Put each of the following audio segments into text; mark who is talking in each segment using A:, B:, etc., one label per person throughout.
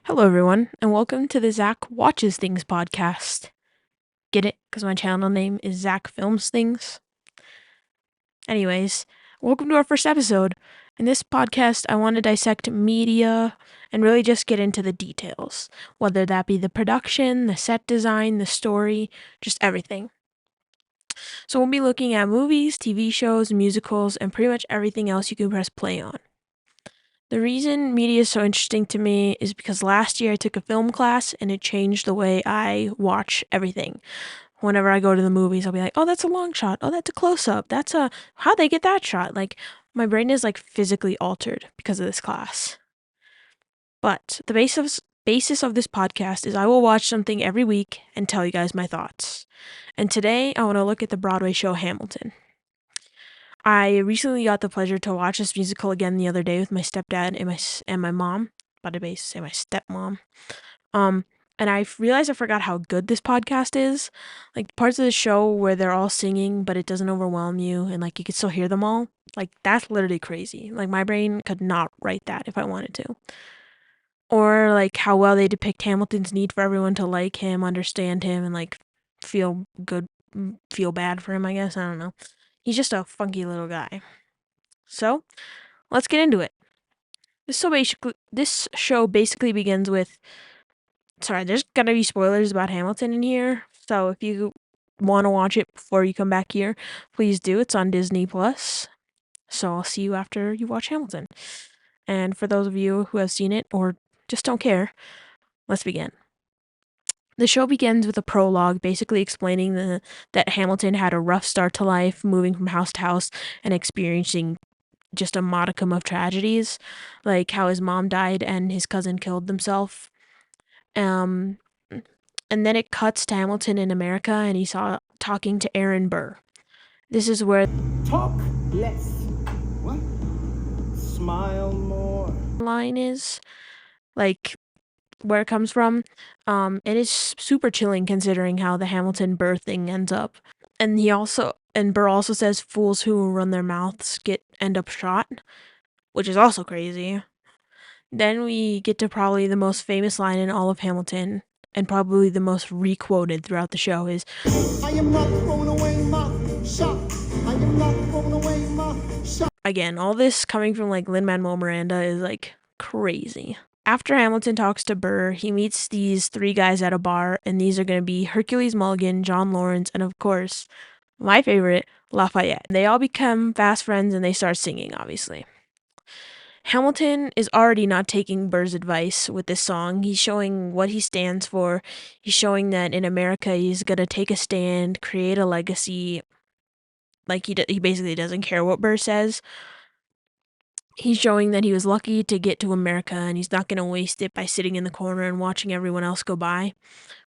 A: Hello, everyone, and welcome to the Zach Watches Things podcast. Get it? Because my channel name is Zacfilmsthings. Anyways, welcome to our first episode. In this podcast, I want to dissect media and really just get into the details, whether that be the production, the set design, the story, just everything. So we'll be looking at movies, TV shows, musicals, and pretty much everything else you can press play on. The reason media is so interesting to me is because last year I took a film class and it changed the way I watch everything. Whenever I go to the movies, I'll be like, oh, that's a long shot. Oh, that's a close up. How'd they get that shot? Like, my brain is like physically altered because of this class. But the basis of this podcast is I will watch something every week and tell you guys my thoughts. And today I want to look at the Broadway show Hamilton. I recently got the pleasure to watch this musical again the other day with my stepdad and my mom. About to say my stepmom. And I realized I forgot how good this podcast is. Like parts of the show where they're all singing, but it doesn't overwhelm you, and like you can still hear them all. Like that's literally crazy. Like my brain could not write that if I wanted to. Or like how well they depict Hamilton's need for everyone to like him, understand him, and like feel good, feel bad for him. I guess I don't know. He's just a funky little guy. So, let's get into it. This show basically begins with. Sorry, there's gonna be spoilers about Hamilton in here. So if you want to watch it before you come back here, please do. It's on Disney Plus. So I'll see you after you watch Hamilton. And for those of you who have seen it or just don't care, let's begin. The show begins with a prologue basically explaining that Hamilton had a rough start to life, moving from house to house and experiencing just a modicum of tragedies, like how his mom died and his cousin killed himself. And then it cuts to Hamilton in America and he's talking to Aaron Burr. This is where
B: talk less. What? Smile more.
A: line is, like where it comes from. It is super chilling considering how the Hamilton Burr thing ends up. And Burr also says fools who run their mouths end up shot, which is also crazy. Then we get to probably the most famous line in all of Hamilton, and probably the most requoted throughout the show is, I am not throwing away my shot. I am not throwing away my shot. Again, all this coming from like Lin-Manuel Miranda is like crazy. After Hamilton talks to Burr, he meets these three guys at a bar, and these are going to be Hercules Mulligan, John Lawrence, and of course, my favorite, Lafayette. They all become fast friends and they start singing, obviously. Hamilton is already not taking Burr's advice with this song. He's showing what he stands for. He's showing that in America, he's going to take a stand, create a legacy. Like, he basically doesn't care what Burr says. He's showing that he was lucky to get to America, and he's not going to waste it by sitting in the corner and watching everyone else go by,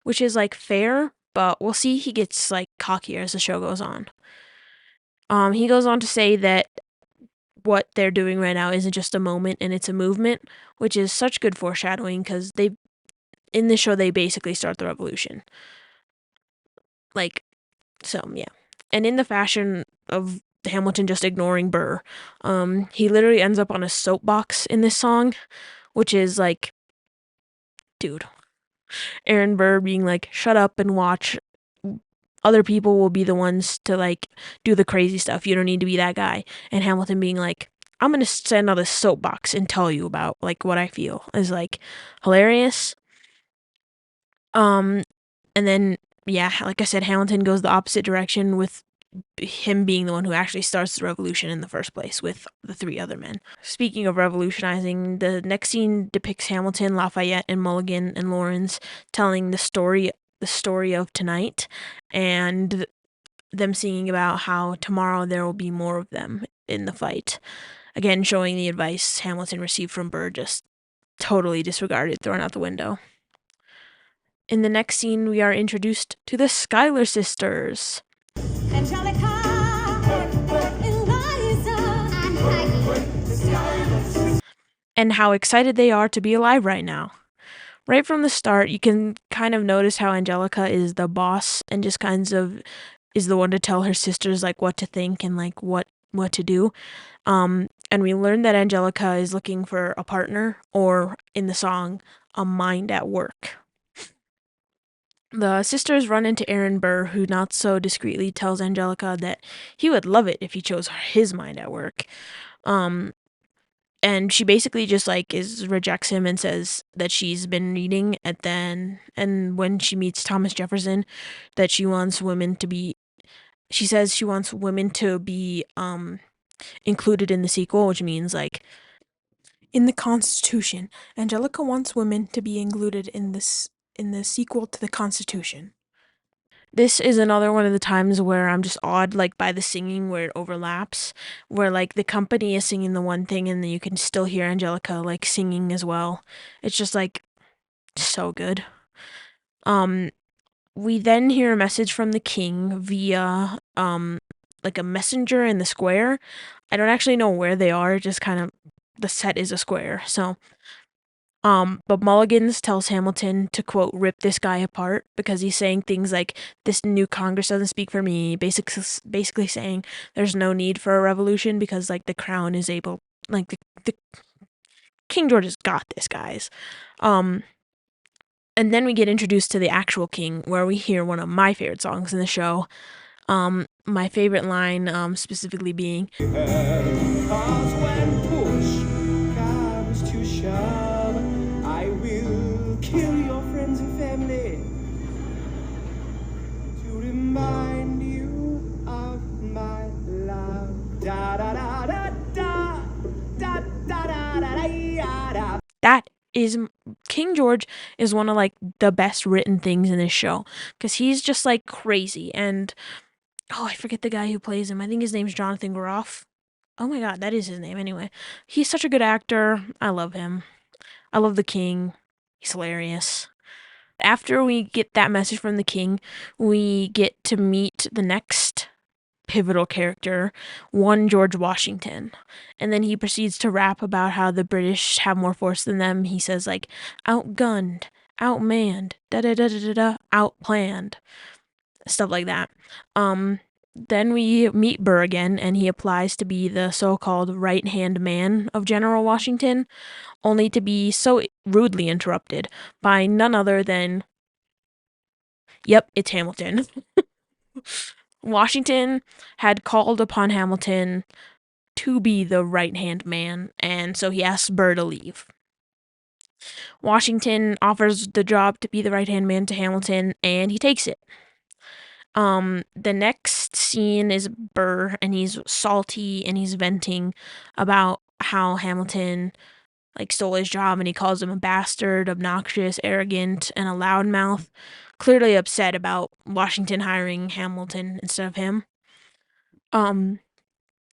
A: which is, like, fair, but we'll see he gets, like, cockier as the show goes on. He goes on to say that what they're doing right now isn't just a moment and it's a movement, which is such good foreshadowing because in this show they basically start the revolution. Like, so yeah. And in the fashion of Hamilton just ignoring Burr, he literally ends up on a soapbox in this song, which is like, dude, Aaron Burr being like, shut up and watch. Other people will be the ones to like do the crazy stuff. You don't need to be that guy. And Hamilton being like, I'm gonna stand on this soapbox and tell you about like what I feel is like hilarious. And then yeah, like I said, Hamilton goes the opposite direction with him being the one who actually starts the revolution in the first place with the three other men. Speaking of revolutionizing, the next scene depicts Hamilton, Lafayette, and Mulligan and Lawrence telling the story of tonight, and them singing about how tomorrow there will be more of them in the fight. Again, showing the advice Hamilton received from Burr just totally disregarded, thrown out the window. In the next scene, we are introduced to the Schuyler sisters. Angelica, Eliza, and how excited they are to be alive right now. Right from the start, you can kind of notice how Angelica is the boss and just kinds of is the one to tell her sisters like what to think and like what what to do. And we learn that Angelica is looking for a partner, or in the song, a mind at work. The sisters run into Aaron Burr, who not so discreetly tells Angelica that he would love it if he chose his mind at work. Um, and she basically just like rejects him and says that she's been reading, and when she meets Thomas Jefferson, that she says she wants women to be included in the sequel, which means like in the Constitution. Angelica wants women to be included in the sequel to the Constitution. This is another one of the times where I'm just awed like by the singing where it overlaps, where like the company is singing the one thing and then you can still hear Angelica like singing as well. It's just like so good. Um we then hear a message from the king via like a messenger in the square. I don't actually know where they are, just kind of the set is a square. So but Mulligans tells Hamilton to, quote, rip this guy apart because he's saying things like, this new Congress doesn't speak for me, basically saying there's no need for a revolution because, like, the crown is able, like, the King George has got this, guys. And then we get introduced to the actual king, where we hear one of my favorite songs in the show. My favorite line, specifically being,
B: Cause when push comes to shove, I will kill your friends and family to remind you of my love. Da da da da da da da da da da.
A: that is King George is one of like the best written things in this show because he's just like crazy. And I forget the guy who plays him. I think his name's Jonathan Groff. Oh my god, that is his name anyway. He's such a good actor. I love him. I love the king. He's hilarious. After we get that message from the king, we get to meet the next pivotal character, one George Washington. And then he proceeds to rap about how the British have more force than them. He says like outgunned, outmanned, da da da da da da, outplanned, stuff like that. Then we meet Burr again, and he applies to be the so-called right-hand man of General Washington, only to be so rudely interrupted by none other than, yep, it's Hamilton. Washington had called upon Hamilton to be the right-hand man, and so he asks Burr to leave. Washington offers the job to be the right-hand man to Hamilton, and he takes it. The next scene is Burr, and he's salty and he's venting about how Hamilton like stole his job, and he calls him a bastard, obnoxious, arrogant, and a loudmouth, clearly upset about Washington hiring Hamilton instead of him. And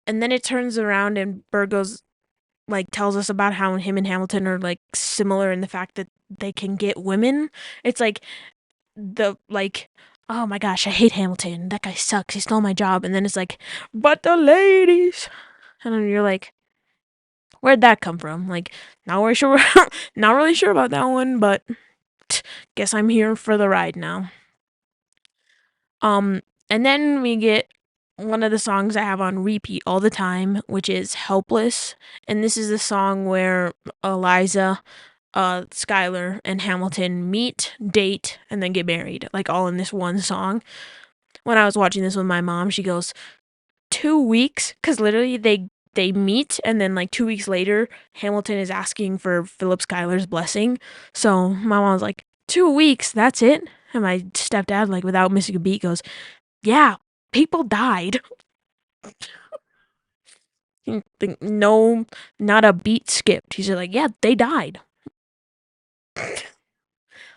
A: then it turns around and Burr goes like tells us about how him and Hamilton are like similar in the fact that they can get women. It's like the like, oh my gosh, I hate Hamilton. That guy sucks. He stole my job. And then it's like, but the ladies. And then you're like, where'd that come from? Like, not really sure. Not really sure about that one, but guess I'm here for the ride now. And then we get one of the songs I have on repeat all the time, which is Helpless. And this is the song where Eliza, Skylar, and Hamilton meet, date, and then get married, like all in this one song. When I was watching this with my mom, she goes, 2 weeks? Because literally they meet, and then like 2 weeks later, Hamilton is asking for Philip Schuyler's blessing. So my mom was like, 2 weeks, that's it? And my stepdad, like without missing a beat, goes, yeah, people died. No, not a beat skipped. He's like, yeah, they died.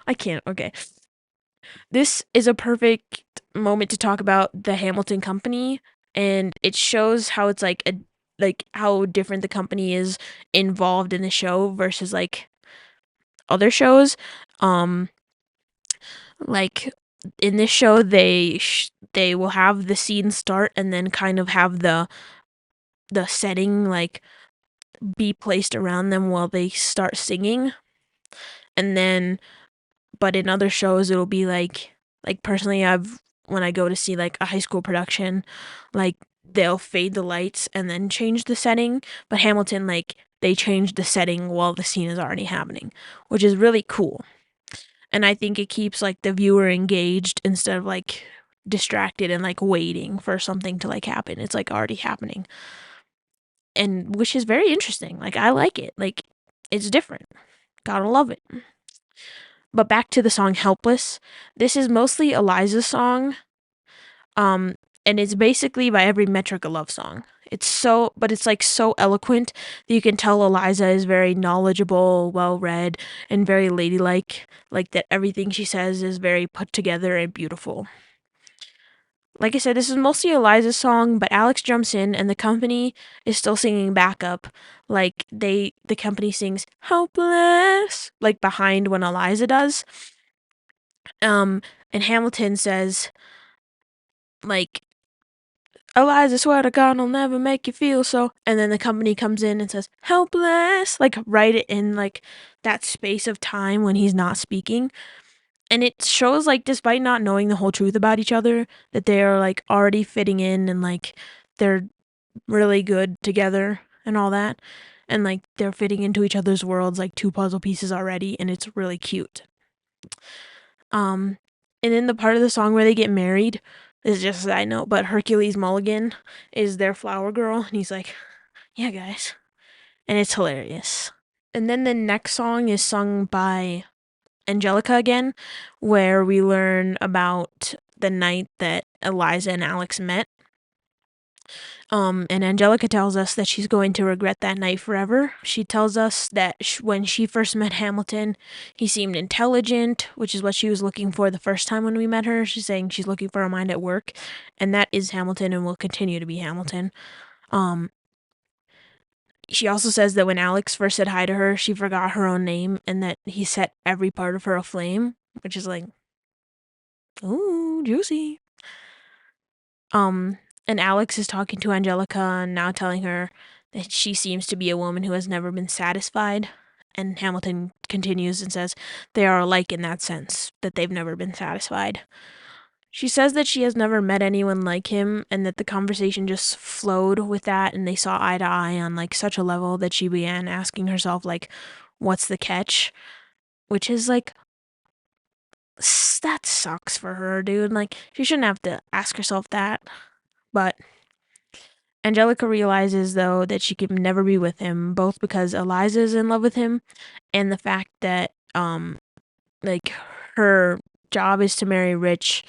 A: I can't. Okay. This is a perfect moment to talk about the Hamilton Company, and it shows how it's like how different the company is involved in the show versus like other shows. Um, like in this show, they will have the scene start and then kind of have the setting like be placed around them while they start singing, and then but in other shows it'll be like personally I've when I go to see like a high school production, like they'll fade the lights and then change the setting, but Hamilton, like, they change the setting while the scene is already happening, which is really cool. And I think it keeps like the viewer engaged instead of like distracted and like waiting for something to like happen. It's like already happening. And which is very interesting. Like I like it. Like it's different. Gotta love it. But back to the song Helpless. This is mostly Eliza's song. Um and it's basically by every metric a love song. But it's like so eloquent that you can tell Eliza is very knowledgeable, well read, and very ladylike. Like that everything she says is very put together and beautiful. Like I said, this is mostly Eliza's song, but Alex jumps in and the company is still singing backup. Like the company sings "Helpless" like behind when Eliza does. And Hamilton says like, "Eliza, swear to God, I'll never make you feel so." And then the company comes in and says "Helpless," like right in like that space of time when he's not speaking. And it shows like despite not knowing the whole truth about each other, that they are like already fitting in and like they're really good together and all that. And like they're fitting into each other's worlds like two puzzle pieces already, and it's really cute. And in the part of the song where they get married, this is just a side note, but Hercules Mulligan is their flower girl, and he's like, "Yeah, guys," and it's hilarious. And then the next song is sung by Angelica again, where we learn about the night that Eliza and Alex met. And Angelica tells us that she's going to regret that night forever. She tells us that when she first met Hamilton, he seemed intelligent, which is what she was looking for the first time when we met her. She's saying she's looking for a mind at work, and that is Hamilton and will continue to be Hamilton. Um, she also says that when Alex first said hi to her, she forgot her own name and that he set every part of her aflame, which is like, ooh, juicy. Um, and Alex is talking to Angelica and now telling her that she seems to be a woman who has never been satisfied. And Hamilton continues and says they are alike in that sense, that they've never been satisfied. She says that she has never met anyone like him and that the conversation just flowed with that and they saw eye to eye on like such a level that she began asking herself like, what's the catch? Which is like, that sucks for her, dude. Like, she shouldn't have to ask herself that. But Angelica realizes, though, that she can never be with him, both because Eliza is in love with him and the fact that, like, her job is to marry rich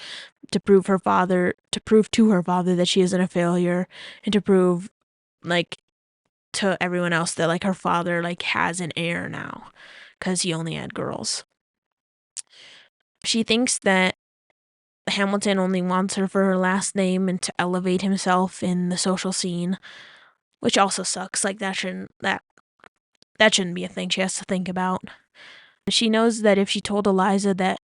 A: to prove to her father that she isn't a failure and to prove, like, to everyone else that, like, her father, like, has an heir now because he only had girls. She thinks that Hamilton only wants her for her last name and to elevate himself in the social scene, which also sucks. Like that shouldn't be a thing she has to think about. She knows that if she told Eliza that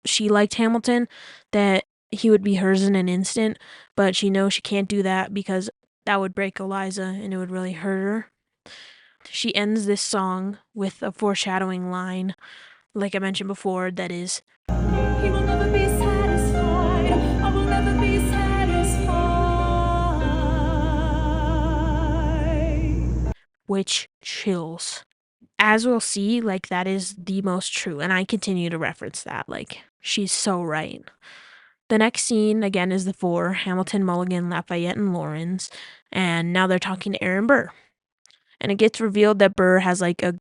A: she liked Hamilton, that he would be hers in an instant, but she knows she can't do that because that would break Eliza and it would really hurt her. She ends this song with a foreshadowing line, like I mentioned before, that is, "He will never be satisfied. I will never be satisfied." Which chills. As we'll see, like that is the most true, and I continue to reference that. Like she's so right. The next scene again is the four: Hamilton, Mulligan, Lafayette, and Lawrence, and now they're talking to Aaron Burr. And it gets revealed that Burr has like a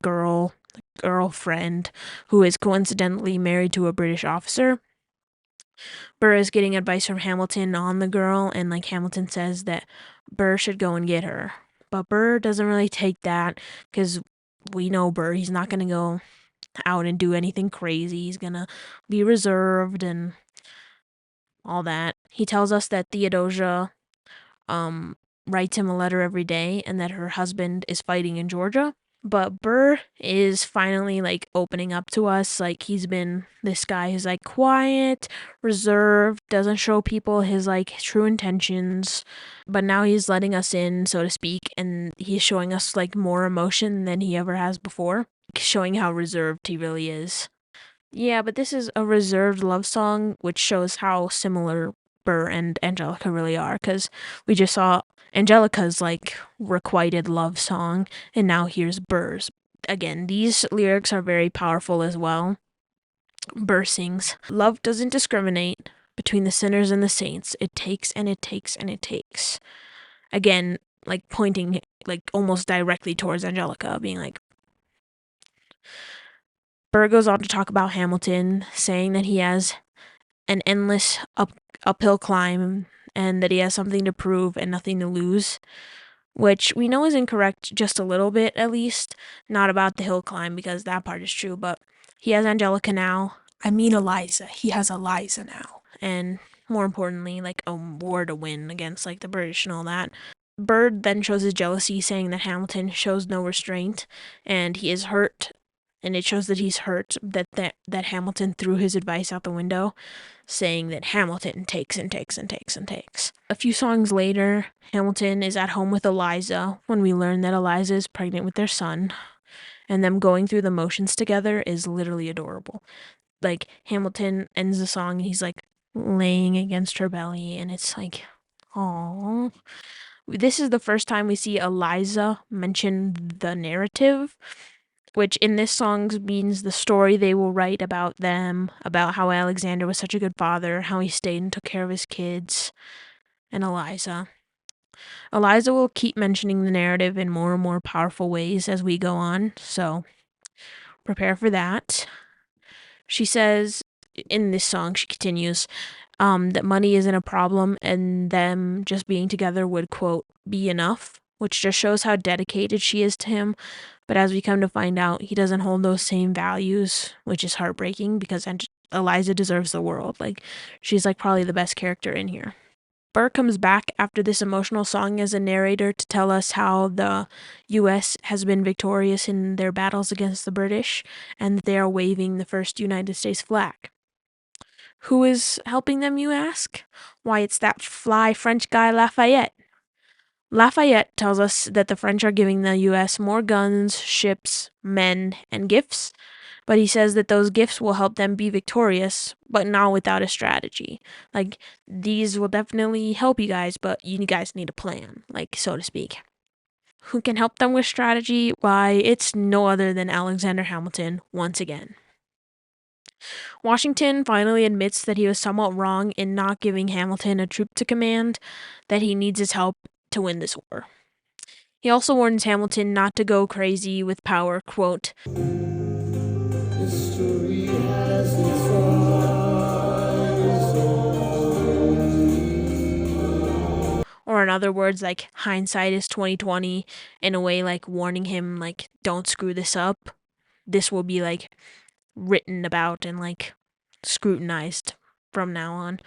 A: girlfriend who is coincidentally married to a British officer. Burr is getting advice from Hamilton on the girl, and like Hamilton says that Burr should go and get her. But Burr doesn't really take that because we know Burr, he's not going to go out and do anything crazy. He's going to be reserved and all that. He tells us that Theodosia writes him a letter every day and that her husband is fighting in Georgia. But Burr is finally like opening up to us. Like he's been this guy who's like quiet, reserved, doesn't show people his like true intentions. But now he's letting us in, so to speak, and he's showing us like more emotion than he ever has before, showing how reserved he really is. Yeah, but this is a reserved love song, which shows how similar Burr and Angelica really are, because we just saw Angelica's like requited love song, and now here's Burr's. Again, these lyrics are very powerful as well. Burr sings, "Love doesn't discriminate between the sinners and the saints. It takes and it takes and it takes." Again, like pointing like almost directly towards Angelica, being like, Burr goes on to talk about Hamilton, saying that he has an endless uphill climb and that he has something to prove and nothing to lose, which we know is incorrect just a little bit at least, not about the hill climb because that part is true, but he has Angelica now. I mean Eliza. He has Eliza now. And more importantly, like a war to win against like the British and all that. Bird then shows his jealousy, saying that Hamilton shows no restraint and he is hurt, and it shows that he's hurt that Hamilton threw his advice out the window, saying that Hamilton takes and takes and takes and takes. A few songs later, Hamilton is at home with Eliza when we learn that Eliza is pregnant with their son, and them going through the motions together is literally adorable. Like, Hamilton ends the song and he's like laying against her belly, and it's like, aww. This is the first time we see Eliza mention the narrative, which in this song means the story they will write about them, about how Alexander was such a good father, how he stayed and took care of his kids, and Eliza. Eliza will keep mentioning the narrative in more and more powerful ways as we go on, so prepare for that. She says in this song, she continues, that money isn't a problem and them just being together would, quote, be enough, which just shows how dedicated she is to him. But as we come to find out, he doesn't hold those same values, which is heartbreaking because Eliza deserves the world. Like, she's like probably the best character in here. Burr comes back after this emotional song as a narrator to tell us how the US has been victorious in their battles against the British and that they are waving the first United States flag. Who is helping them, you ask? Why, it's that fly French guy Lafayette. Lafayette tells us that the French are giving the US more guns, ships, men, and gifts, but he says that those gifts will help them be victorious, but not without a strategy. Like, these will definitely help you guys, but you guys need a plan, like, so to speak. Who can help them with strategy? Why, it's no other than Alexander Hamilton once again. Washington finally admits that he was somewhat wrong in not giving Hamilton a troop to command, that he needs his help to win this war. He also warns Hamilton not to go crazy with power, quote, "History has its or in other words, like, hindsight is 2020, in a way, like, warning him, like, don't screw this up. This will be, like, written about and, like, scrutinized from now on."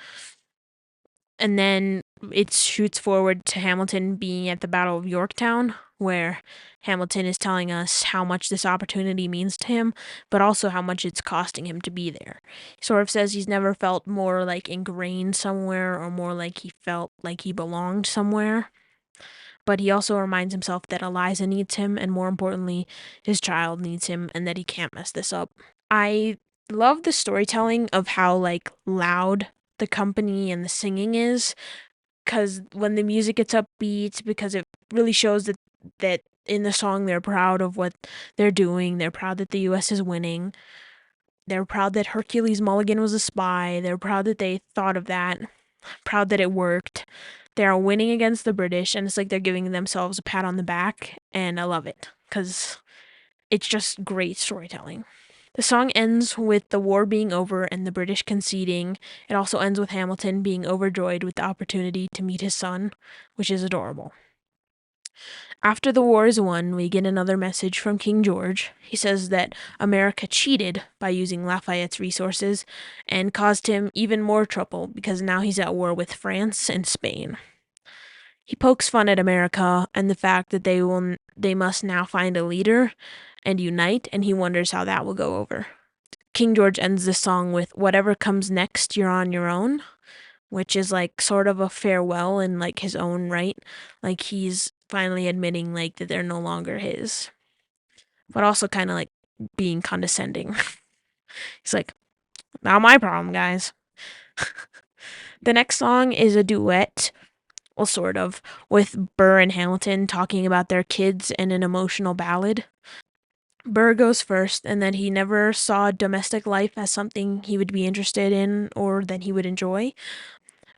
A: And then it shoots forward to Hamilton being at the Battle of Yorktown, where Hamilton is telling us how much this opportunity means to him, but also how much it's costing him to be there. He sort of says he's never felt more like ingrained somewhere or more like he felt like he belonged somewhere. But he also reminds himself that Eliza needs him, and more importantly, his child needs him, and that he can't mess this up. I love the storytelling of how, like, loud the company and the singing is, because when the music gets upbeat, because it really shows that in the song they're proud of what they're doing. They're proud that the US is winning. They're proud that Hercules Mulligan was a spy. They're proud that they thought of that. Proud that it worked. They're winning against the British, and it's like they're giving themselves a pat on the back, and I love it because it's just great storytelling. The song ends with the war being over and the British conceding. It also ends with Hamilton being overjoyed with the opportunity to meet his son, which is adorable. After the war is won, we get another message from King George. He says that America cheated by using Lafayette's resources and caused him even more trouble because now he's at war with France and Spain. He pokes fun at America and the fact that they must now find a leader and unite, and he wonders how that will go over. King George ends this song with "Whatever comes next, you're on your own," which is like sort of a farewell in like his own right. Like, he's finally admitting like that they're no longer his, but also kind of like being condescending. He's like, "Not my problem, guys." The next song is a duet, well, sort of, with Burr and Hamilton talking about their kids and an emotional ballad. Burr goes first, and that he never saw domestic life as something he would be interested in or that he would enjoy,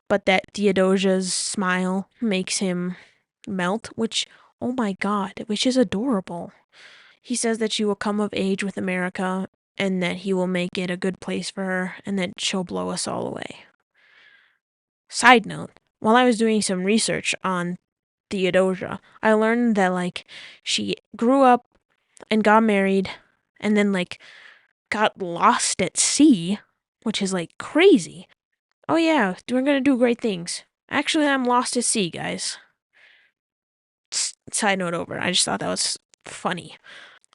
A: but that Theodosia's smile makes him melt, which, oh my god, which is adorable. He says that she will come of age with America and that he will make it a good place for her and that she'll blow us all away. Side note, while I was doing some research on Theodosia, I learned that, like, she grew up and got married and then, like, got lost at sea, which is, like, crazy. Oh, yeah, we're gonna do great things. Actually, I'm lost at sea, guys. Side note over. I just thought that was funny.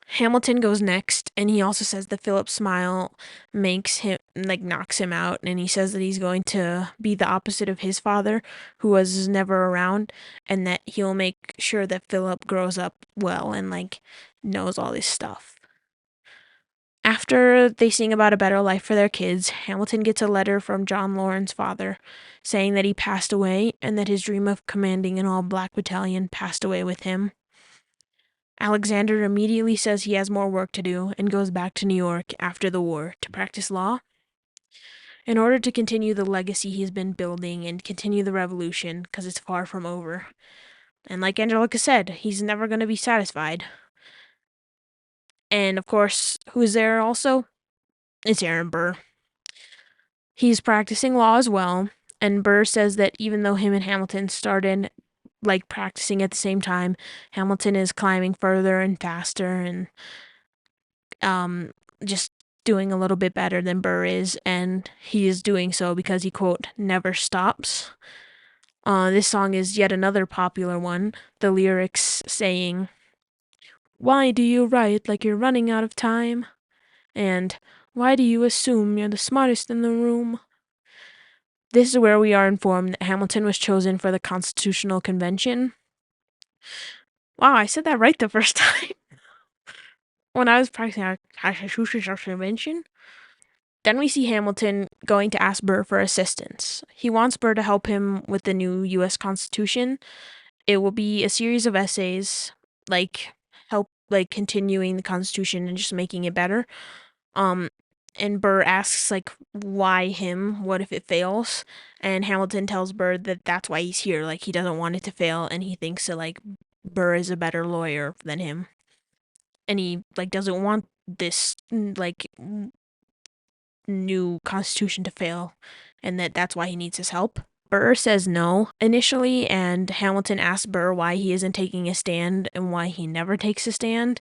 A: Hamilton goes next, and he also says that Philip's smile makes him, like, knocks him out, and he says that he's going to be the opposite of his father, who was never around, and that he'll make sure that Philip grows up well and, like, knows all this stuff. After they sing about a better life for their kids, Hamilton gets a letter from John Lauren's father saying that he passed away and that his dream of commanding an all-black battalion passed away with him. Alexander immediately says he has more work to do and goes back to New York after the war to practice law in order to continue the legacy he's been building and continue the revolution because it's far from over. And like Angelica said, he's never going to be satisfied. And of course, who's there also? It's Aaron Burr. He's practicing law as well, and Burr says that even though him and Hamilton started, like, practicing at the same time, Hamilton is climbing further and faster and just doing a little bit better than Burr is, and he is doing so because he, quote, never stops. This song is yet another popular one, the lyrics saying, "Why do you write like you're running out of time?" And "Why do you assume you're the smartest in the room?" This is where we are informed that Hamilton was chosen for the Constitutional Convention. Wow, I said that right the first time. When I was practicing our Constitutional Convention. Then we see Hamilton going to ask Burr for assistance. He wants Burr to help him with the new US Constitution. It will be a series of essays, like, help, like, continuing the Constitution and just making it better. And Burr asks, like, why him? What if it fails? And Hamilton tells Burr that that's why he's here. Like, he doesn't want it to fail, and he thinks that, like, Burr is a better lawyer than him. And he, like, doesn't want this, like, new constitution to fail, and that's why he needs his help. Burr says no initially, and Hamilton asks Burr why he isn't taking a stand and why he never takes a stand.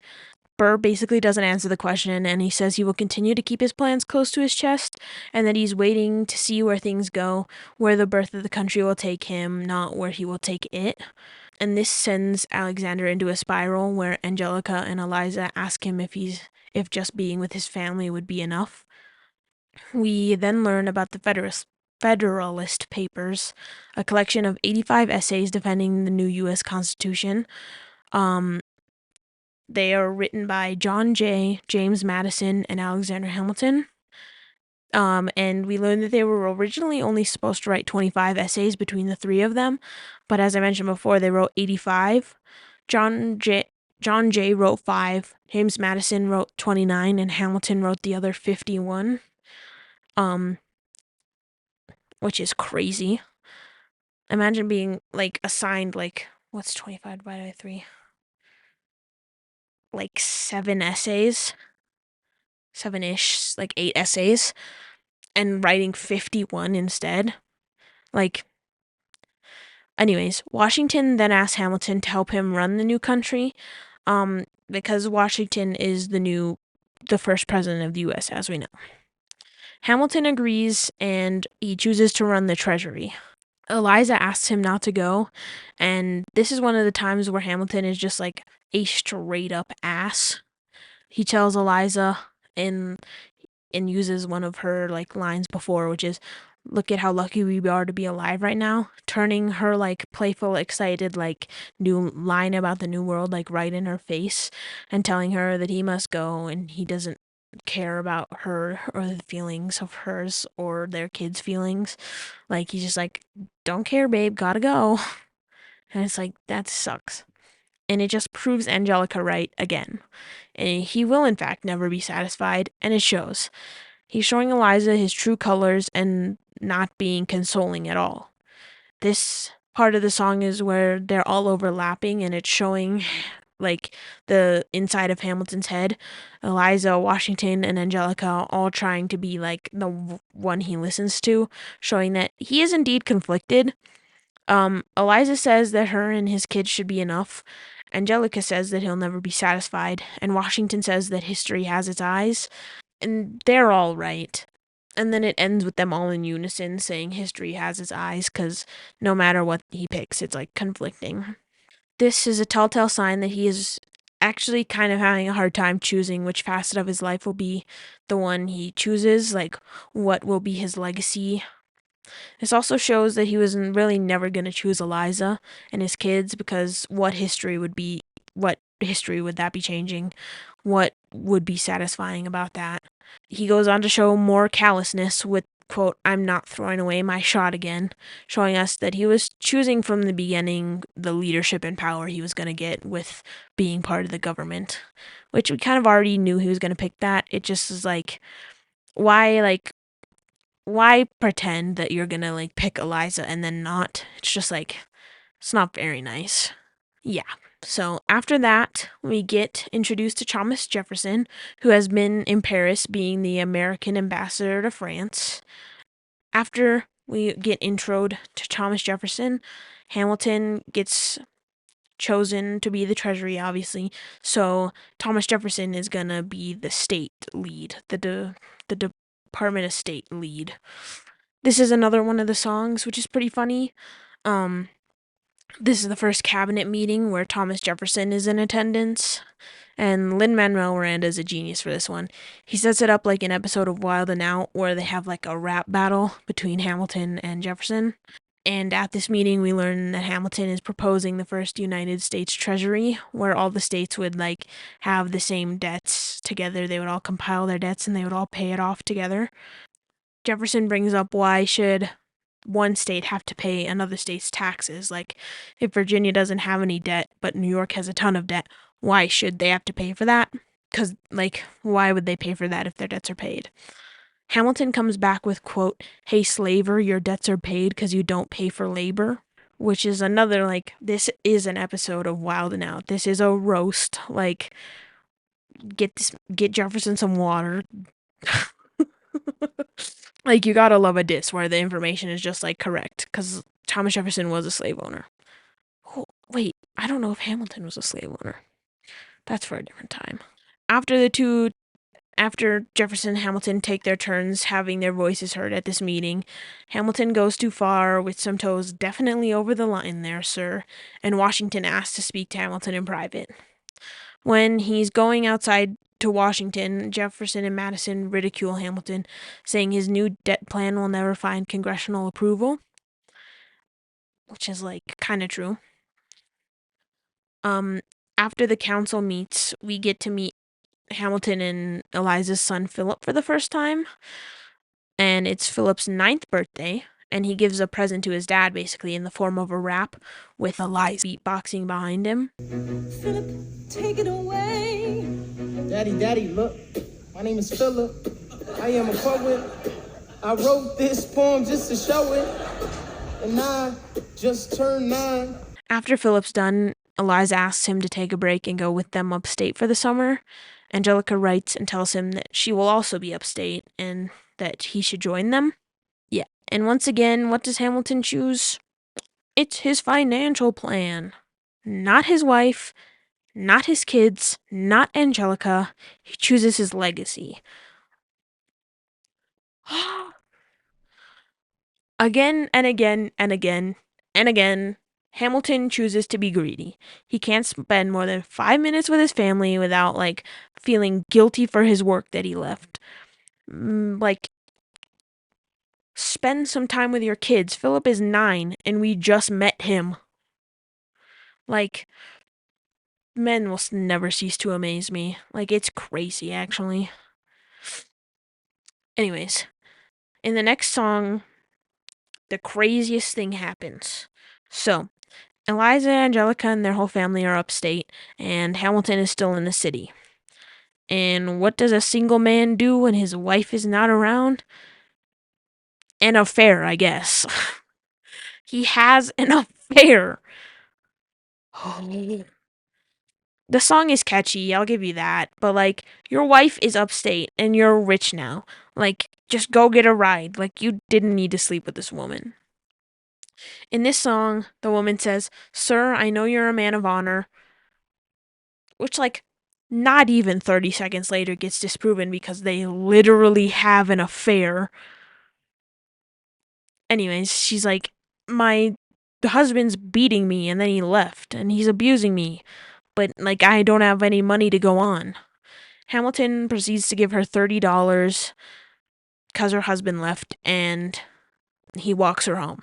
A: Burr basically doesn't answer the question, and he says he will continue to keep his plans close to his chest, and that he's waiting to see where things go, where the birth of the country will take him, not where he will take it. And this sends Alexander into a spiral where Angelica and Eliza ask him if just being with his family would be enough. We then learn about the Federalist Papers, a collection of 85 essays defending the new U.S. Constitution. They are written by John Jay, James Madison, and Alexander Hamilton. And we learned that they were originally only supposed to write 25 essays between the three of them, but as I mentioned before, they wrote 85. John Jay wrote 5, James Madison wrote 29, and Hamilton wrote the other 51. Which is crazy. Imagine being, like, assigned, like, what's 25 divided by 3? Like 7 essays, 7-ish, like 8 essays, and writing 51 instead. Like, anyways, Washington then asked Hamilton to help him run the new country, because Washington is the first president of the U.S., as we know. Hamilton agrees, and he chooses to run the Treasury. Eliza asks him not to go, and this is one of the times where Hamilton is just, like, a straight up ass. He tells Eliza and uses one of her, like, lines before, which is, "Look at how lucky we are to be alive right now," turning her, like, playful, excited, like, new line about the new world, like, right in her face, and telling her that he must go and he doesn't care about her or the feelings of hers or their kids' feelings. Like, he's just like, don't care, babe, gotta go. And it's like, that sucks. And it just proves Angelica right again. And he will, in fact, never be satisfied, and it shows. He's showing Eliza his true colors and not being consoling at all. This part of the song is where they're all overlapping and it's showing like the inside of Hamilton's head. Eliza, Washington, and Angelica all trying to be like the one he listens to, showing that he is indeed conflicted. Eliza says that her and his kids should be enough. Angelica says that he'll never be satisfied, and Washington says that history has its eyes, and they're all right. And then it ends with them all in unison saying history has its eyes, because no matter what he picks, it's like conflicting. This is a telltale sign that he is actually kind of having a hard time choosing which facet of his life will be the one he chooses, like what will be his legacy. This also shows that he was really never going to choose Eliza and his kids, because what history would that be changing? What would be satisfying about that? He goes on to show more callousness with, quote, I'm not throwing away my shot again, showing us that he was choosing from the beginning the leadership and power he was going to get with being part of the government, which we kind of already knew he was going to pick that. It just is like, why pretend that you're going to like pick Eliza and then not? It's just like, it's not very nice. Yeah. So after that, we get introduced to Thomas Jefferson, who has been in Paris being the American ambassador to France. After we get introed to Thomas Jefferson, Hamilton gets chosen to be the Treasury, obviously. So Thomas Jefferson is gonna be the state lead, the Department of State lead. This is another one of the songs, which is pretty funny. Um, this is the first cabinet meeting where Thomas Jefferson is in attendance, and Lin-Manuel Miranda is a genius for this one. He sets it up like an episode of Wild and Out where they have like a rap battle between Hamilton and Jefferson. And at this meeting, we learn that Hamilton is proposing the first United States Treasury, where all the states would like have the same debts together. They would all compile their debts and they would all pay it off together. Jefferson brings up, why should one state have to pay another state's taxes? Like, if Virginia doesn't have any debt, but New York has a ton of debt, why should they have to pay for that? Because, like, why would they pay for that if their debts are paid? Hamilton comes back with, quote, hey, slaver, your debts are paid because you don't pay for labor. Which is another, like, this is an episode of Wild and Out. This is a roast. Like, get Jefferson some water. Like, you gotta love a diss where the information is just like correct, because Thomas Jefferson was a slave owner. Oh, wait, I don't know if Hamilton was a slave owner. That's for a different time. After Jefferson and Hamilton take their turns having their voices heard at this meeting, Hamilton goes too far with some toes definitely over the line there, sir, and Washington asks to speak to Hamilton in private. When he's going outside to Washington, Jefferson and Madison ridicule Hamilton, saying his new debt plan will never find congressional approval, which is like kind of true. After the council meets, we get to meet Hamilton and Eliza's son Philip for the first time, and it's Philip's 9th birthday, and he gives a present to his dad basically in the form of a rap with Eliza beatboxing behind him.
B: Philip, take it away. Daddy, look. My name is Philip. I am a poet. I wrote this poem just to show it. And I just turned 9.
A: After Philip's done, Eliza asks him to take a break and go with them upstate for the summer. Angelica writes and tells him that she will also be upstate and that he should join them. Yeah. And once again, what does Hamilton choose? It's his financial plan. Not his wife, not his kids, not Angelica. He chooses his legacy. Again and again and again and again, Hamilton chooses to be greedy. He can't spend more than 5 minutes with his family without, like, feeling guilty for his work that he left. Like, spend some time with your kids. Philip is 9, and we just met him. Like, men will never cease to amaze me. Like, it's crazy, actually. Anyways, in the next song, the craziest thing happens. So, Eliza, Angelica, and their whole family are upstate, and Hamilton is still in the city. And what does a single man do when his wife is not around? An affair, I guess. He has an affair. The song is catchy, I'll give you that. But, like, your wife is upstate and you're rich now. Like, just go get a ride. Like, you didn't need to sleep with this woman. In this song, the woman says, "Sir, I know you're a man of honor," which, like, not even 30 seconds later gets disproven because they literally have an affair. Anyways, she's like, "My husband's beating me and then he left and he's abusing me, but, like, I don't have any money to go on." Hamilton proceeds to give her $30 because her husband left and he walks her home.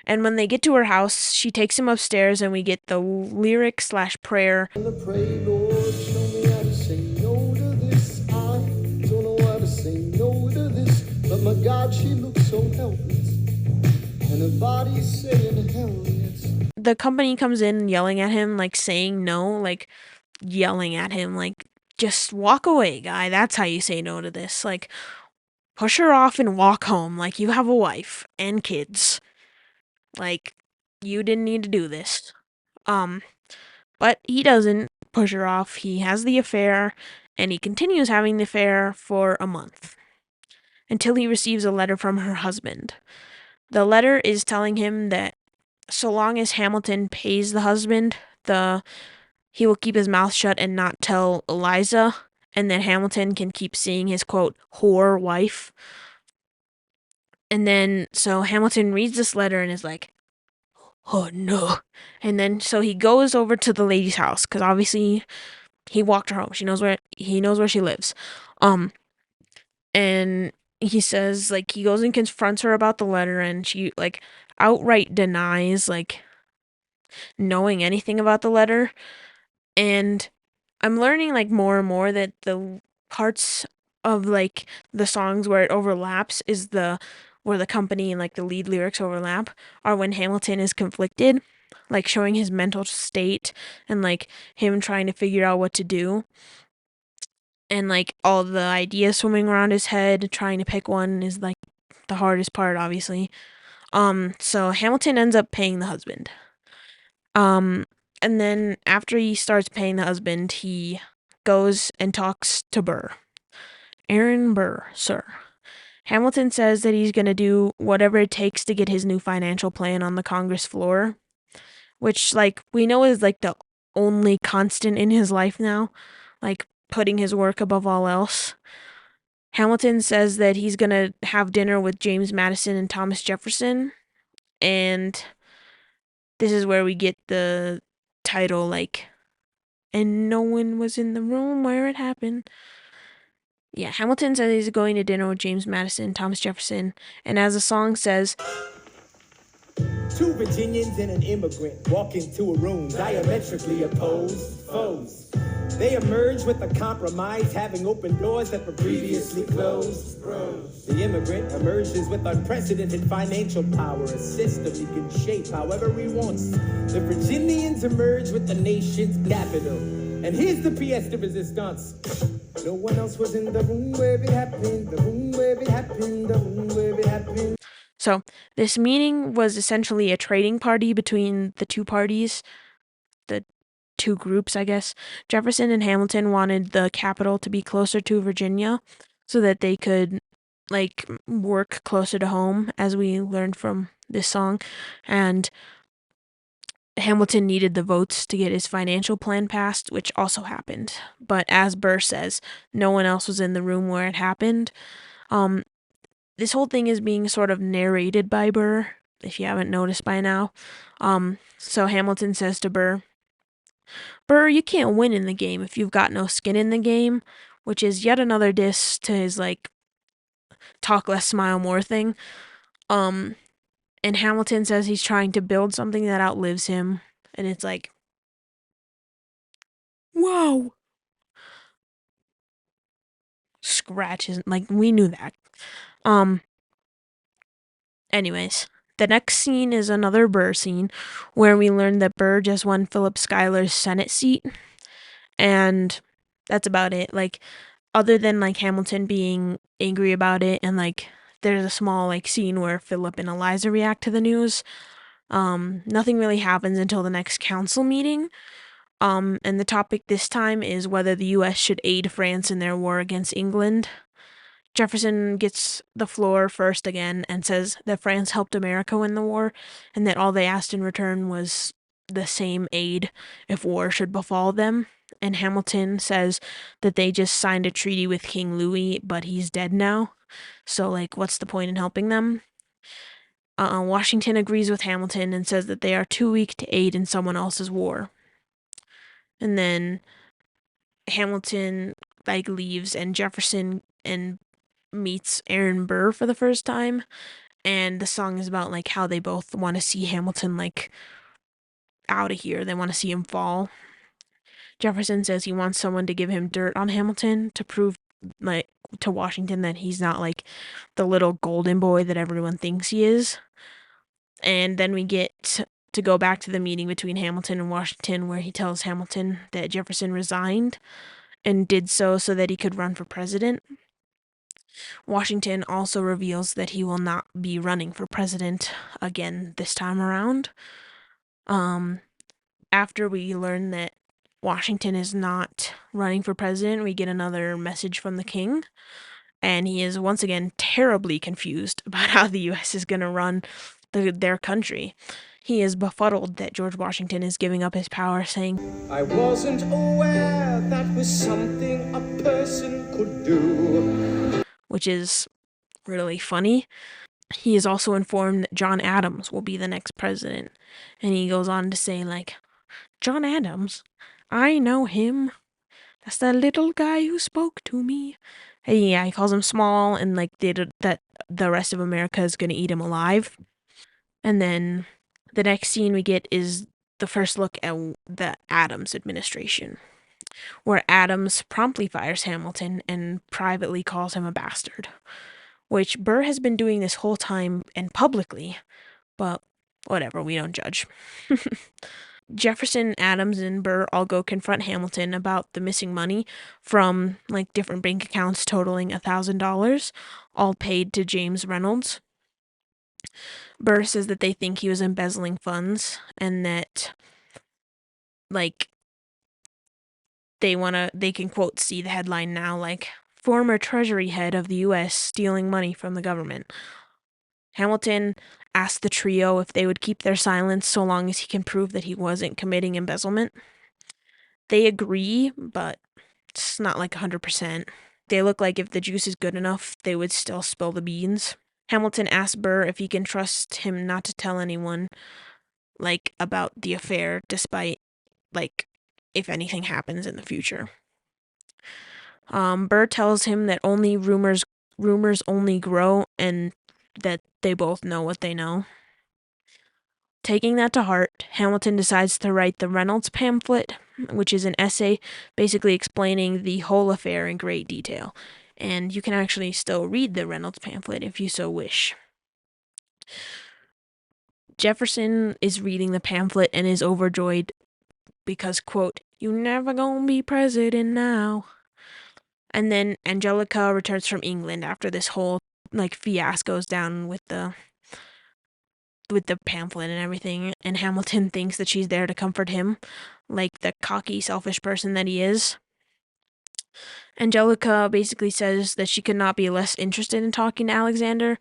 A: And when they get to her house, she takes him upstairs and we get the lyric slash prayer.
B: Pray, Lord, show me how to say no to this. I don't know how to say no to this. But my God, she looks so helpless. And her body's saying hell yes.
A: The company comes in yelling at him, like saying no, like yelling at him, like, just walk away, guy. That's how you say no to this. Like, push her off and walk home. Like, you have a wife and kids. Like, you didn't need to do this. But he doesn't push her off. He has the affair, and he continues having the affair for a month until he receives a letter from her husband. The letter is telling him that so long as Hamilton pays the husband, he will keep his mouth shut and not tell Eliza, and that Hamilton can keep seeing his quote whore wife. And then so Hamilton reads this letter and is like, "Oh no." And then so he goes over to the lady's house cuz obviously he walked her home. He knows where she lives. Um and he says, like, he goes and confronts her about the letter and she, like, outright denies, like, knowing anything about the letter. And I'm learning, like, more and more that the parts of, like, the songs where it overlaps is where the company and, like, the lead lyrics overlap are when Hamilton is conflicted, like, showing his mental state and, like, him trying to figure out what to do. And, like, all the ideas swimming around his head, trying to pick one is, like, the hardest part, obviously. So Hamilton ends up paying the husband. Um, and then after he starts paying the husband, he goes and talks to Burr. Aaron Burr, sir. Hamilton says that he's going to do whatever it takes to get his new financial plan on the Congress floor, which, like, we know is, like, the only constant in his life now, like, putting his work above all else. Hamilton says that he's going to have dinner with James Madison and Thomas Jefferson, and this is where we get the title, like, "And no one was in the room where it happened." Yeah, Hamilton says he's going to dinner with James Madison, Thomas Jefferson, and as the song says,
B: Two Virginians and an immigrant walk into a room diametrically opposed foes. They emerge with a compromise, having opened doors that were previously closed. The immigrant emerges with unprecedented financial power, a system he can shape however he wants. The Virginians emerge with the nation's capital. And here's the pièce de résistance. No one else was in the room where it happened, the room where it happened, the room where it happened.
A: so this meeting was essentially a trading party between the two parties, the two groups, I guess. Jefferson and Hamilton wanted the capital to be closer to Virginia so that they could, like, work closer to home, as we learned from this song. And Hamilton needed the votes to get his financial plan passed, which also happened. But as Burr says, no one else was in the room where it happened. Um, this whole thing is being sort of narrated by Burr, if you haven't noticed by now. So Hamilton says to Burr, "Burr, you can't win in the game if you've got no skin in the game," which is yet another diss to his, like, talk less, smile more thing. And Hamilton says he's trying to build something that outlives him, and it's like, whoa. Scratches, like, we knew that. Um, anyways, the next scene is another Burr scene where we learn that Burr just won Philip Schuyler's Senate seat, and that's about it. Like, other than like Hamilton being angry about it, and like there's a small like scene where Philip and Eliza react to the news. Nothing really happens until the next council meeting. And the topic this time is whether the U.S. should aid France in their war against England. Jefferson gets the floor first again and says that France helped America win the war and that all they asked in return was the same aid if war should befall them. And Hamilton says that they just signed a treaty with King Louis, but he's dead now. So, like, what's the point in helping them? Washington agrees with Hamilton and says that they are too weak to aid in someone else's war. And then Hamilton like leaves, and Jefferson and meets Aaron Burr for the first time, and the song is about like how they both want to see Hamilton like out of here. They want to see him fall. Jefferson says he wants someone to give him dirt on Hamilton to prove like to Washington that he's not like the little golden boy that everyone thinks he is. And then we get to go back to the meeting between Hamilton and Washington where he tells Hamilton that Jefferson resigned and did so that he could run for president. Washington also reveals that he will not be running for president again this time around. After we learn that Washington is not running for president, we get another message from the king, and he is once again terribly confused about how the U.S. is going to run their country. He is befuddled that George Washington is giving up his power, saying,
B: I wasn't aware that was something a person could do.
A: Which is really funny. He is also informed that John Adams will be the next president. And he goes on to say, like, John Adams? I know him. That's that little guy who spoke to me. And yeah, he calls him small, and like that the rest of America is gonna eat him alive. And then the next scene we get is the first look at the Adams administration, where Adams promptly fires Hamilton and privately calls him a bastard, which Burr has been doing this whole time and publicly, but whatever, we don't judge. Jefferson, Adams, and Burr all go confront Hamilton about the missing money from like different bank accounts totaling $1,000, all paid to James Reynolds. Burr says that they think he was embezzling funds and that like they can quote see the headline now like former treasury head of the US stealing money from the government. Hamilton asked the trio if they would keep their silence so long as he can prove that he wasn't committing embezzlement. They agree, but it's not like 100%. They look like if the juice is good enough, they would still spill the beans. Hamilton asks Burr if he can trust him not to tell anyone, like, about the affair, despite, like, if anything happens in the future. Burr tells him that only rumors only grow, and that they both know what they know. Taking that to heart, Hamilton decides to write the Reynolds pamphlet, which is an essay basically explaining the whole affair in great detail. And you can actually still read the Reynolds pamphlet if you so wish. Jefferson is reading the pamphlet and is overjoyed because, quote, "You never gonna be president now." And then Angelica returns from England after this whole like fiasco's down with the pamphlet and everything, and Hamilton thinks that she's there to comfort him, like the cocky, selfish person that he is. Angelica basically says that she could not be less interested in talking to Alexander,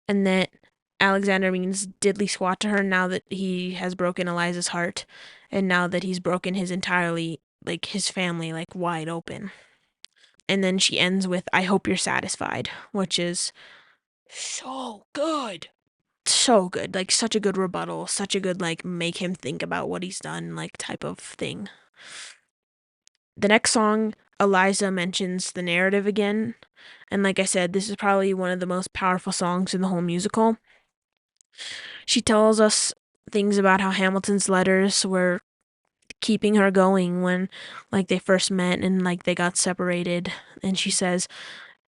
A: and that Alexander means diddly squat to her now that he has broken Eliza's heart, and now that he's broken his entirely, like, his family, like, wide open. And then she ends with, "I hope you're satisfied," which is so good. So good, like such a good rebuttal, such a good like make him think about what he's done like type of thing. The next song, Eliza mentions the narrative again, and like I said, this is probably one of the most powerful songs in the whole musical. She tells us things about how Hamilton's letters were keeping her going when like they first met and like they got separated, and she says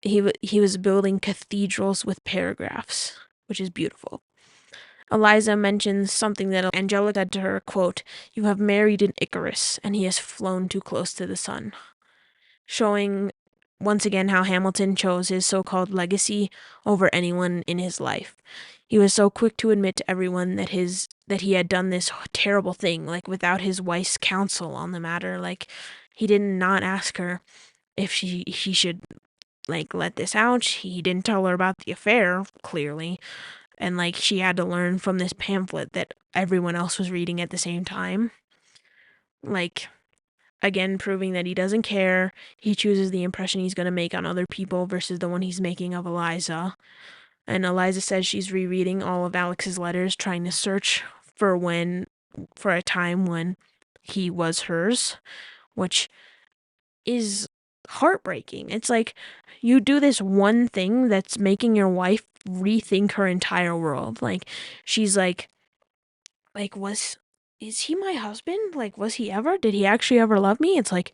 A: he was building cathedrals with paragraphs, which is beautiful. Eliza mentions something that Angelica said to her, quote, "You have married an Icarus, and he has flown too close to the sun," showing once again how Hamilton chose his so-called legacy over anyone in his life. He was so quick to admit to everyone that he had done this terrible thing, like without his wife's counsel on the matter. Like he did not ask her if he should like let this out. He didn't tell her about the affair, clearly. And like she had to learn from this pamphlet that everyone else was reading at the same time. Like again, proving that he doesn't care. He chooses the impression he's going to make on other people versus the one he's making of Eliza. And Eliza says she's rereading all of Alex's letters, trying to search for a time when he was hers, which is heartbreaking. It's like you do this one thing that's making your wife rethink her entire world. Like she's like was is he my husband? Like was he ever? Did he actually ever love me? It's like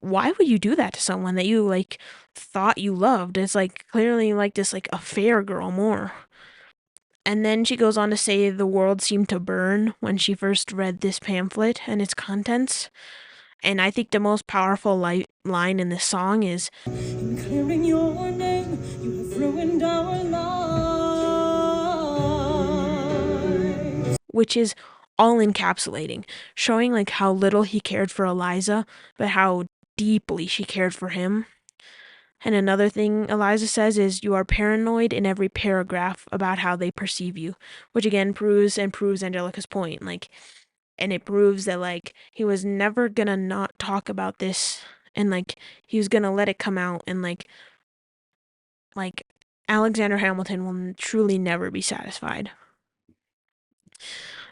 A: why would you do that to someone that you like thought you loved? It's like clearly like this like affair girl more. And then she goes on to say the world seemed to burn when she first read this pamphlet and its contents. And I think the most powerful line in this song is, "In clearing your name, you have ruined our lives," which is all encapsulating, showing like how little he cared for Eliza, but how deeply she cared for him. And another thing Eliza says is, "You are paranoid in every paragraph about how they perceive you," which again proves Angelica's point. Like, and it proves that like he was never gonna not talk about this, and like he was gonna let it come out, and like Alexander Hamilton will truly never be satisfied.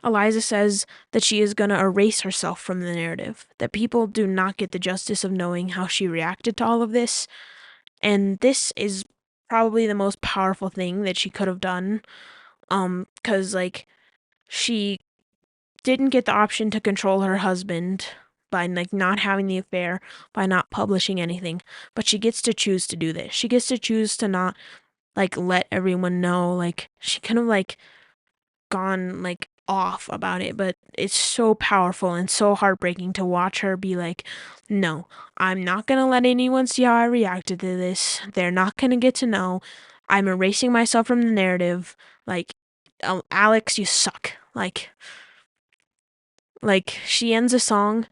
A: Eliza says that she is gonna erase herself from the narrative, that people do not get the justice of knowing how she reacted to all of this, and this is probably the most powerful thing that she could have done, because like she didn't get the option to control her husband by like not having the affair, by not publishing anything, but she gets to choose to do this. She gets to choose to not like let everyone know. Like she kind of like gone like off about it, but it's so powerful and so heartbreaking to watch her be like, "No, I'm not gonna let anyone see how I reacted to this. They're not gonna get to know. I'm erasing myself from the narrative. Like, Alex, you suck." Like she ends a song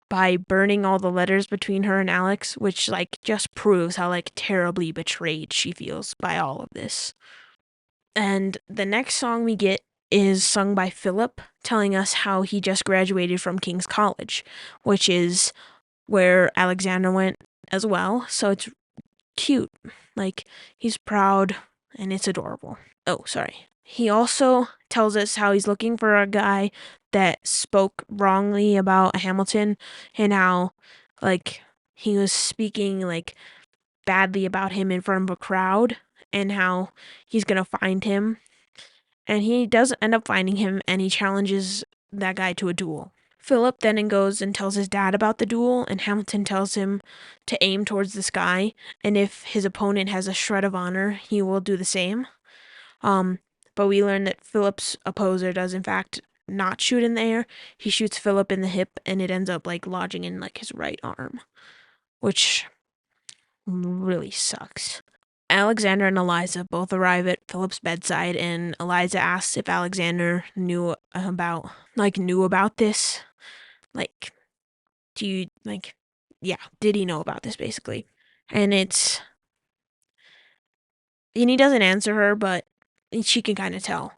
A: by burning all the letters between her and Alex, which like just proves how like terribly betrayed she feels by all of this. And the next song we get is sung by Philip, telling us how he just graduated from King's College, which is where Alexander went as well. So it's cute. Like he's proud and it's adorable. Oh, sorry. He also tells us how he's looking for a guy that spoke wrongly about Hamilton, and how like he was speaking like badly about him in front of a crowd, and how he's going to find him. And he does end up finding him, and he challenges that guy to a duel. Philip then goes and tells his dad about the duel, and Hamilton tells him to aim towards the sky, and if his opponent has a shred of honor, he will do the same. But we learn that Philip's opposer does in fact not shoot in the air. He shoots Philip in the hip, and it ends up like lodging in like his right arm, which really sucks. Alexander and Eliza both arrive at Philip's bedside, and Eliza asks if Alexander knew about this. Like, do you like, yeah, did he know about this basically? And he doesn't answer her, but she can kind of tell.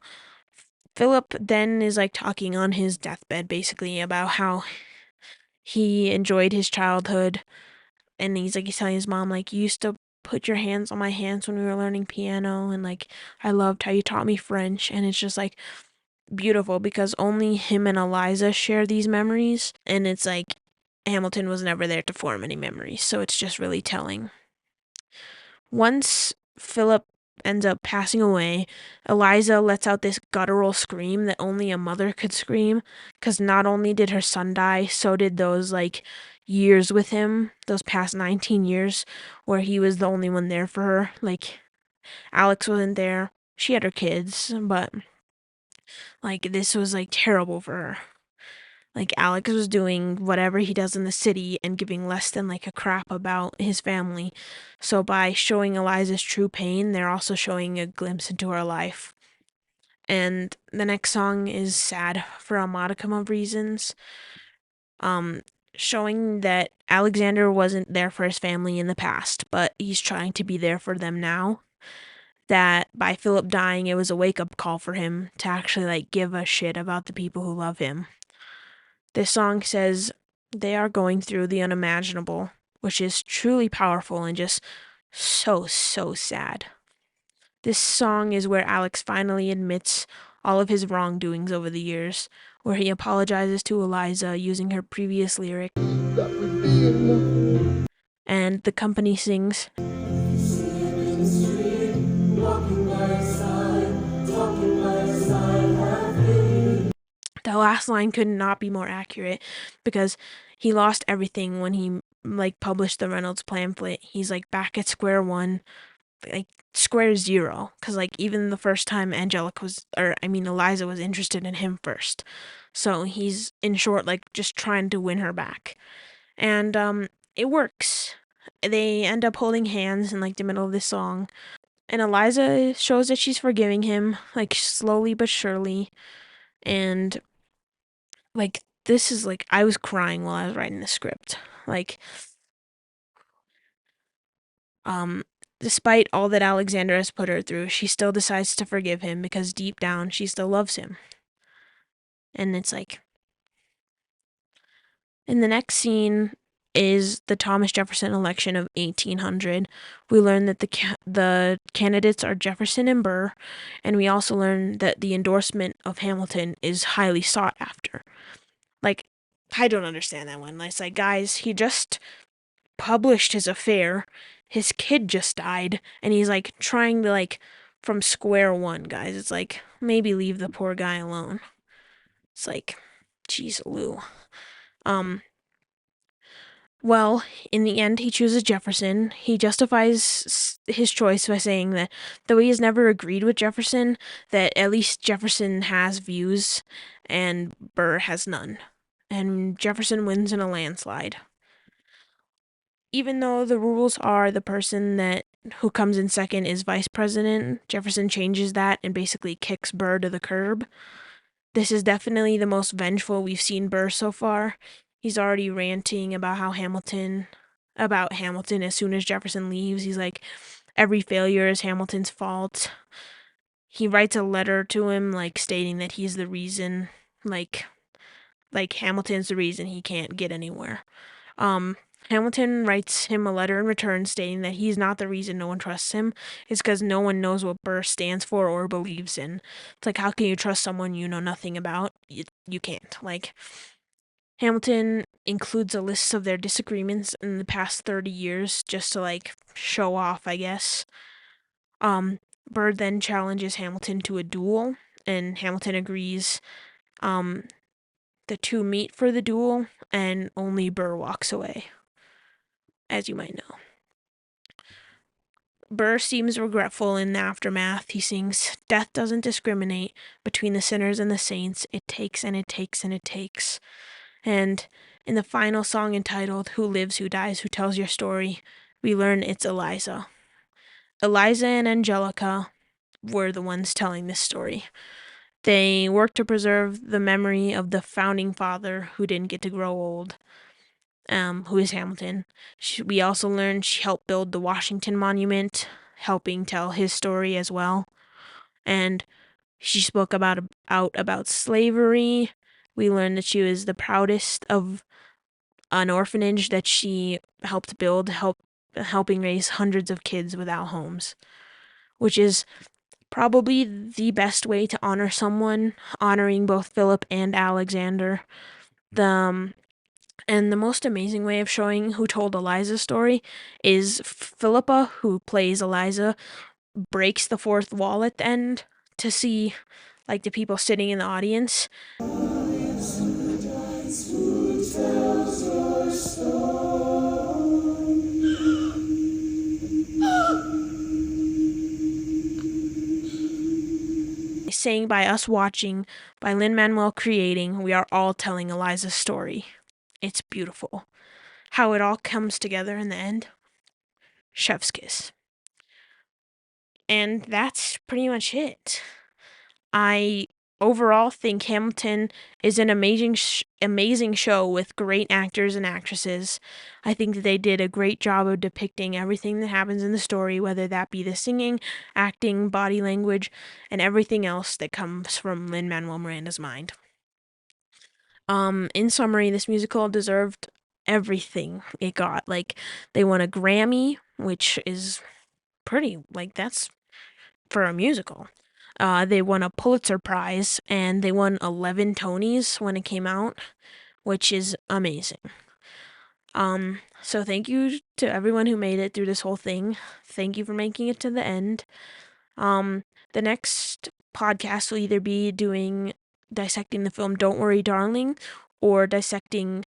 A: Philip then is like talking on his deathbed basically about how he enjoyed his childhood, and he's telling his mom like, "You used to put your hands on my hands when we were learning piano, and like I loved how you taught me French." And it's just like beautiful because only him and Eliza share these memories, and it's like Hamilton was never there to form any memories, so it's just really telling. Once Philip ends up passing away, Eliza lets out this guttural scream that only a mother could scream, because not only did her son die, so did those like years with him, those past 19 years where he was the only one there for her. Like Alex wasn't there. She had her kids, but like this was like terrible for her. Like Alex was doing whatever he does in the city and giving less than like a crap about his family. So by showing Eliza's true pain, they're also showing a glimpse into her life. And the next song is sad for a modicum of reasons. Um Showing that Alexander wasn't there for his family in the past, but he's trying to be there for them now. That by Philip dying, it was a wake-up call for him to actually like give a shit about the people who love him. This song says they are going through the unimaginable, which is truly powerful and just so, so sad. This song is where Alex finally admits all of his wrongdoings over the years, where he apologizes to Eliza using her previous lyric, and the company sings. The last line could not be more accurate because he lost everything when he like published the Reynolds pamphlet. He's like back at square one, like square zero, because like even the first time Eliza was interested in him first. So he's in short like just trying to win her back. And it works. They end up holding hands in like the middle of this song. And Eliza shows that she's forgiving him, like slowly but surely. And like this is like I was crying while I was writing the script. Like um despite all that Alexander has put her through, she still decides to forgive him because deep down she still loves him. And it's like in the next scene is the Thomas Jefferson election of 1800. We learn that the candidates are Jefferson and Burr, and we also learn that the endorsement of Hamilton is highly sought after. Like I don't understand that one. It's like, guys, he just published his affair. His kid just died, and he's like trying to like from square one, guys. It's like maybe leave the poor guy alone. It's like, geez, Lou. Um, well, in the end, he chooses Jefferson. He justifies his choice by saying that though he has never agreed with Jefferson, that at least Jefferson has views and Burr has none. And Jefferson wins in a landslide. Even though the rules are the person that who comes in second is vice president, Jefferson changes that and basically kicks Burr to the curb. This is definitely the most vengeful we've seen Burr so far. He's already ranting about Hamilton as soon as Jefferson leaves. He's like, every failure is Hamilton's fault. He writes a letter to him like stating that he's the reason, like Hamilton's the reason he can't get anywhere. Hamilton writes him a letter in return stating that he's not the reason no one trusts him. It's because no one knows what Burr stands for or believes in. It's like, how can you trust someone you know nothing about? You can't. Like, Hamilton includes a list of their disagreements in the past 30 years just to, like, show off, I guess. Burr then challenges Hamilton to a duel, and Hamilton agrees. The two meet for the duel, and only Burr walks away, as you might know. Burr seems regretful in the aftermath. He sings, "Death doesn't discriminate between the sinners and the saints. It takes and it takes and it takes." And in the final song entitled "Who Lives, Who Dies, Who Tells Your Story," we learn it's Eliza. Eliza and Angelica were the ones telling this story. They worked to preserve the memory of the founding father who didn't get to grow old, who is Hamilton. We also learned she helped build the Washington Monument, helping tell his story as well. And she spoke about slavery. We learned that she was the proudest of an orphanage that she helped build, helping raise hundreds of kids without homes, which is probably the best way to honor someone, honoring both Philip and Alexander. And the most amazing way of showing who told Eliza's story is Philippa, who plays Eliza, breaks the fourth wall at the end to see like the people sitting in the audience. Saying by us watching, by Lin-Manuel creating, we are all telling Eliza's story. It's beautiful. How it all comes together in the end. Chef's kiss. And that's pretty much it. I overall think Hamilton is an amazing show with great actors and actresses. I think that they did a great job of depicting everything that happens in the story, whether that be the singing, acting, body language, and everything else that comes from Lin-Manuel Miranda's mind. In summary, this musical deserved everything it got. Like, they won a Grammy, which is pretty, like, that's for a musical. They won a Pulitzer Prize and they won 11 Tonys when it came out, which is amazing. So thank you to everyone who made it through this whole thing. Thank you for making it to the end. The next podcast will either be doing dissecting the film Don't Worry Darling or dissecting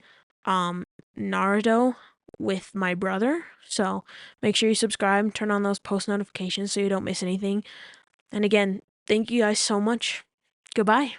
A: Naruto with my brother. So make sure you subscribe, turn on those post notifications so you don't miss anything. And again, thank you guys so much. Goodbye.